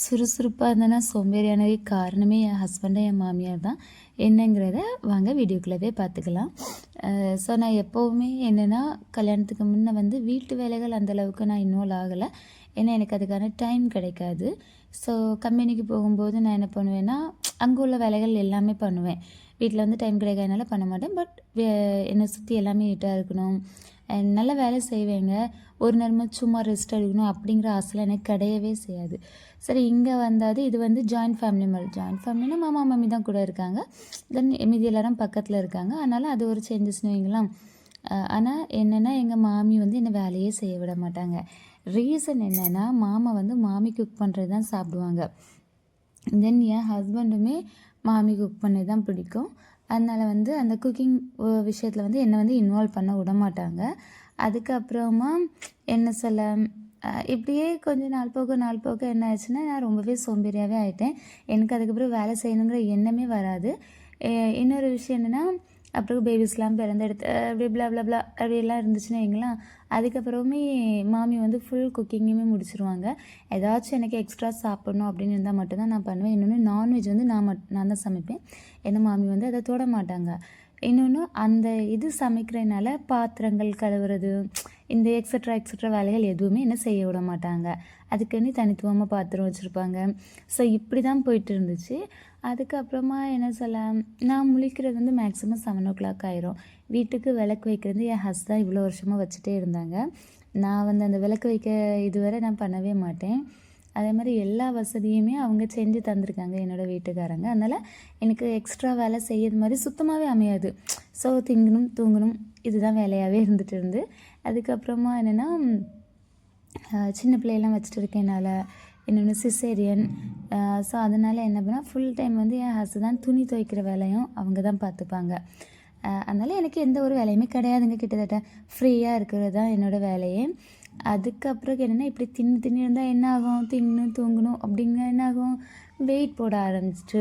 சுறுசுறுப்பாக இருந்தேன்னா சோம்பேறியானவே காரணமே என் ஹஸ்பண்டு என் மாமியார் தான். என்னங்கிறத வாங்க வீடியோக்குள்ளவே பார்த்துக்கலாம். ஸோ நான் எப்போவுமே என்னென்னா கல்யாணத்துக்கு முன்னே வந்து வீட்டு வேலைகள் அந்தளவுக்கு நான் இன்வால்வ் ஆகலை. ஏன்னா எனக்கு அதுக்கான டைம் கிடைக்காது. ஸோ கம்பெனிக்கு போகும்போது நான் என்ன பண்ணுவேன்னா அங்கே உள்ள வேலைகள் எல்லாமே பண்ணுவேன். வீட்டில் வந்து டைம் கிடைக்காதனால பண்ண மாட்டேன். பட் என்னை சுற்றி எல்லாமே நீட்டாக இருக்கணும், நல்ல வேலை செய்வேங்க. ஒரு நேரமாக சும்மா ரெஸ்ட் எடுக்கணும் அப்படிங்கிற ஆசைலாம் எனக்கு கிடையவே செய்யாது. சரி, இங்கே வந்தாது இது வந்து ஜாயின்ட் ஃபேமிலி மாதிரி. ஜாயின்ட் ஃபேமிலினா மாமா மாமி தான் கூட இருக்காங்க, தென் மீதி எல்லாரும் பக்கத்தில் இருக்காங்க. அதனால் அது ஒரு சேஞ்சஸ்னு வைங்களாம். ஆனால் என்னென்னா எங்கள் மாமி வந்து என்னை வேலையே செய்ய விட மாட்டாங்க. ரீசன் என்னென்னா மாமா வந்து மாமி குக் பண்ணுறது தான் சாப்பிடுவாங்க. தென் என் ஹஸ்பண்டுமே மாமி குக் பண்ணது தான் பிடிக்கும். அதனால் வந்து அந்த குக்கிங் விஷயத்தில் வந்து என்னை வந்து இன்வால்வ் பண்ண விட மாட்டாங்க. அதுக்கப்புறமா என்ன சொல்ல, இப்படியே கொஞ்சம் நாள் போக என்ன ஆச்சுன்னா நான் ரொம்பவே சோம்பேறியாகவே ஆகிட்டேன். எனக்கு அதுக்கப்புறம் வேலை செய்யணுங்கிற எண்ணமே வராது. இன்னொரு விஷயம் என்னென்னா, அப்புறம் பேபிஸ்லாம் பிறந்தெடுத்து அப்படி பிளா அப்படியெல்லாம் இருந்துச்சுன்னா வைங்களேன், அதுக்கப்புறமே மாமி வந்து ஃபுல் குக்கிங்குமே முடிச்சிருவாங்க. ஏதாச்சும் எனக்கு எக்ஸ்ட்ரா சாப்பிட்ணும் அப்படின்னு இருந்தால் மட்டும்தான் நான் பண்ணுவேன். இன்னொன்று நான்வெஜ் வந்து நான் தான் சமைப்பேன். ஏன்னா மாமி வந்து அதை தொட மாட்டாங்க. இன்னொன்று அந்த இது சமைக்கிறதுனால பாத்திரங்கள் கழுவுறது, இந்த எக்ஸட்ரா வேலைகள் எதுவுமே என்ன செய்ய விட மாட்டாங்க. அதுக்குன்னு தனித்துவமாக பாத்திரம் வச்சுருப்பாங்க. ஸோ இப்படி தான் போயிட்டு இருந்துச்சு. அதுக்கப்புறமா என்ன சொல்ல, நான் முழிக்கிறது வந்து மேக்ஸிமம் 7 ஆயிரும். வீட்டுக்கு விளக்கு வைக்கிறது என் ஹஸ் தான் இவ்வளோ வருஷமாக வச்சுட்டே இருந்தாங்க. நான் வந்து அந்த விளக்கு வைக்க இதுவரை நான் பண்ணவே மாட்டேன். அதே மாதிரி எல்லா வசதியுமே அவங்க செஞ்சு தந்திருக்காங்க என்னோடய வீட்டுக்காரங்க. அதனால் எனக்கு எக்ஸ்ட்ரா வேலை செய்யறது மாதிரி சுத்தமாகவே அமையாது. ஸோ திங்கணும் தூங்கணும் இதுதான் வேலையாகவே இருந்து அதுக்கப்புறமா என்னென்னா, சின்ன பிள்ளையெல்லாம் வச்சுட்டு இருக்கேனால, இன்னொன்று சிசேரியன். ஸோ அதனால் என்ன பண்ணால் ஃபுல் டைம் வந்து என் ஹஸ் தான் துணி துவைக்கிற வேலையும் அவங்க தான் பார்த்துப்பாங்க. அதனால் எனக்கு எந்த ஒரு வேலையுமே கிடையாதுங்க. கிட்டத்தட்ட ஃப்ரீயாக இருக்கிறது தான் என்னோடய வேலையே. அதுக்கப்புறம் என்னென்னா, இப்படி தின்னு இருந்தால் என்ன ஆகும், தின்னு தூங்கணும் அப்படிங்க என்ன ஆகும், வெயிட் போட ஆரம்பிச்சிட்டு.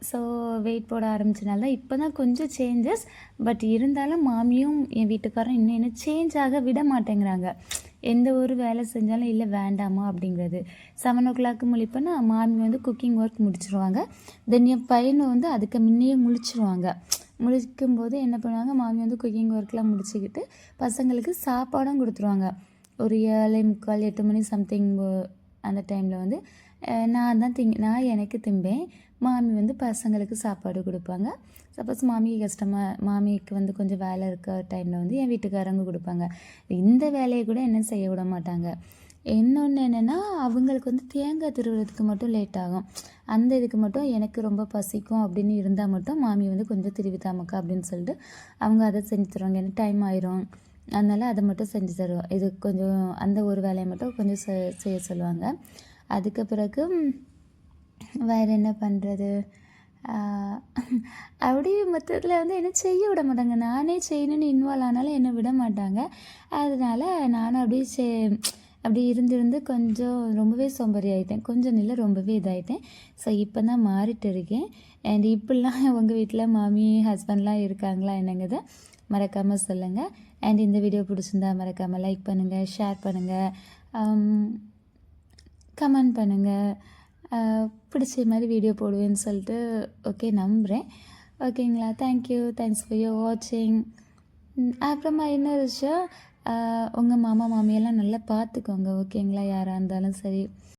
ஸோ வெயிட் போட ஆரம்பிச்சனால இப்போ தான் கொஞ்சம் சேஞ்சஸ். பட் இருந்தாலும் மாமியும் என் வீட்டுக்காரரும் இன்னும் என்ன சேஞ்ச் ஆக விட மாட்டேங்கிறாங்க. எந்த ஒரு வேலை செஞ்சாலும் இல்லை வேண்டாமா அப்படிங்கிறது. 7 முழிப்பேன்னா மாமி வந்து குக்கிங் ஒர்க் முடிச்சிருவாங்க. தென் என் பையனை வந்து அதுக்கு முன்னையே முழிச்சிருவாங்க. முழிக்கும்போது என்ன பண்ணுவாங்க, மாமி வந்து குக்கிங் ஒர்க்லாம் முடிச்சுக்கிட்டு பசங்களுக்கு சாப்பாடும் கொடுத்துருவாங்க. ஒரு 7:45 8 மணி சம்திங் அந்த டைமில் வந்து நான் எனக்கு திம்பேன். மாமி வந்து பசங்களுக்கு சாப்பாடு கொடுப்பாங்க. சப்போஸ் மாமிக்கு வந்து கொஞ்சம் வேலை இருக்க டைமில் வந்து என் வீட்டுக்காரங்க கொடுப்பாங்க. இந்த வேலையை கூட என்ன செய்ய விட மாட்டாங்க. இன்னொன்று என்னென்னா, அவங்களுக்கு வந்து தேங்காய் திருவுறதுக்கு மட்டும் லேட் ஆகும். அந்த இதுக்கு மட்டும் எனக்கு ரொம்ப பசிக்கும் அப்படின்னு இருந்தால் மட்டும் மாமி வந்து கொஞ்சம் திருவித்தாமக்கா அப்படின்னு சொல்லிட்டு அவங்க அதை செஞ்சு தருவாங்க. எனக்கு டைம் ஆயிரும், அதனால் அதை மட்டும் செஞ்சு தருவோம். இது கொஞ்சம் அந்த ஒரு வேலையை மட்டும் கொஞ்சம் செய்ய சொல்லுவாங்க. அதுக்கு பிறகு வேறு என்ன பண்ணுறது, அப்படியே மொத்தத்தில் வந்து என்ன செய்ய விட மாட்டாங்க. நானே செய்யணும்னு இன்வால்வ் ஆனாலும் என்னை விட மாட்டாங்க. அதனால் நானும் அப்படி இருந்து கொஞ்சம் ரொம்பவே சோம்பேறி ஆகிட்டேன். கொஞ்சம் இல்லை ரொம்பவே இதாகிட்டேன். ஸோ இப்போ தான் மாறிட்டு இருக்கேன். அண்ட் இப்படிலாம் உங்கள் வீட்டில் மாமி ஹஸ்பண்ட்லாம் இருக்காங்களா என்னங்கிறத மறக்காமல் சொல்லுங்கள். அண்ட் இந்த வீடியோ பிடிச்சிருந்தா மறக்காமல் லைக் பண்ணுங்கள், ஷேர் பண்ணுங்கள், கமெண்ட் பண்ணுங்கள். பிடிச்ச மாதிரி வீடியோ போடுவேன்னு சொல்லிட்டு ஓகே நம்புகிறேன். ஓகேங்களா? தேங்க்ஸ் ஃபார் யோர் வாட்சிங். அப்புறமா இன்னொரு விஷயம், உங்கள் மாமா மாமியெல்லாம் நல்லா பார்த்துக்கோங்க. ஓகேங்களா? யாராக இருந்தாலும் சரி.